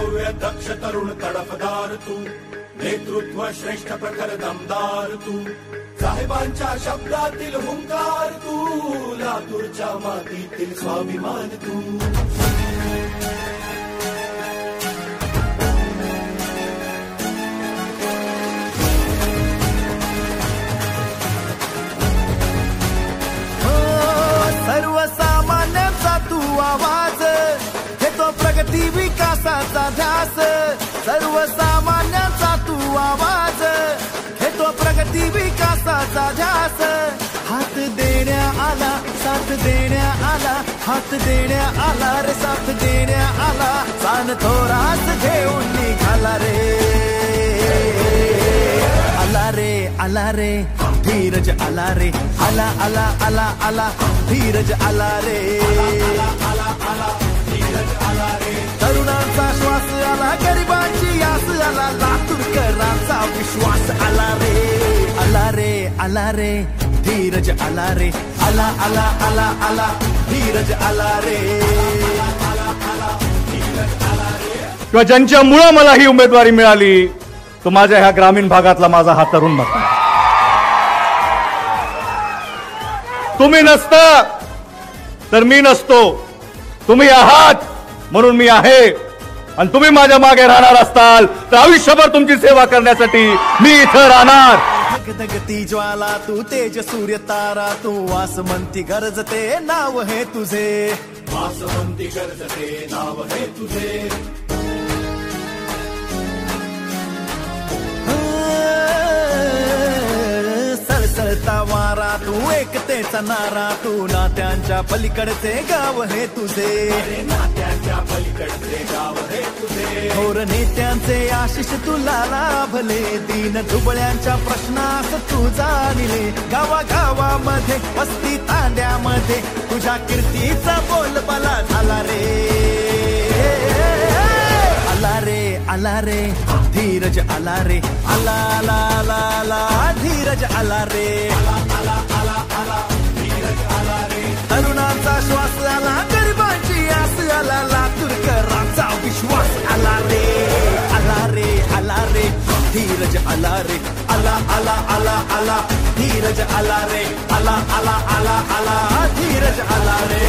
भव्य दक्ष तरुण तडफदार तू, नेतृत्व श्रेष्ठ प्रखर दमदार तू, साहेबांच्या शब्दातील हुंकार तू, लातूरच्या मातीतील स्वाभिमान तू. सर्वसामान्यांचा तू आवाज घेतो प्रगती विकासाचा ध्यास. सर्वसामान्यांचा तू आवाज घेतो प्रगती विकासाचा ध्यास. हात देण्या आला, साथ देण्या आला, हात देण्या आला रे, साथ देण्या आला. सान थोराच घेऊन निघाला रे, आला रे, आला रे, धीरज आला रे, आला आला आला आला, धीरज आला रे, तरुणांचा श्वास आला, गरिबांची आस आला, लातूरकरांचा विश्वास आला रे, आला रे, आला रे, धीरज आला रे, आला आला आला आला, धीरज आला रे. किंवा ज्यांच्यामुळे मला ही उमेदवारी मिळाली तो माझ्या ह्या ग्रामीण भागातला माझा हा तरुण मतदार. तुम्ही नसता तर मी नसतो, तुम्ही आहात म्हणून मी आहे. आणि तुम्ही माझ्या मागे राहणार असताल तर आयुष्यभर तुमची सेवा करण्यासाठी मी इथं राहणार. धगधगती ज्वाला तू, तेज सूर्य तारा तू, वासमंती गरजते नाव हे तुझे, वासवंती गरजते नाव हे तुझे. सळसळता वारा तू, एकतेचा नारा तू, नात्यांच्या पलीकडचे गाव हे तुझे, नात्यांच्या पलीकडचे गाव हे तुझे. थोर नेत्यांचे आशिष तुला लाभले, दीन दुबळ्यांच्या प्रश्नास तू जाणिले. गावागावामध्ये वस्ती तांड्यामध्ये तुझ्या कीर्तीचा बोलबाला झाला रे, आला रे, आला रे, धीरज आला रे, आला आला आला आला, धीरज आला रे, आला आला आला, धीरज आला रे. तरुणांचा श्वास आला, गरिबांची आस आला, लातूरकरांचा विश्वास आला रे, आला रे, आला रे, धीरज आला रे, आला आला आला आला, धीरज आला रे, आला आला आला आला, धीरज आला रे.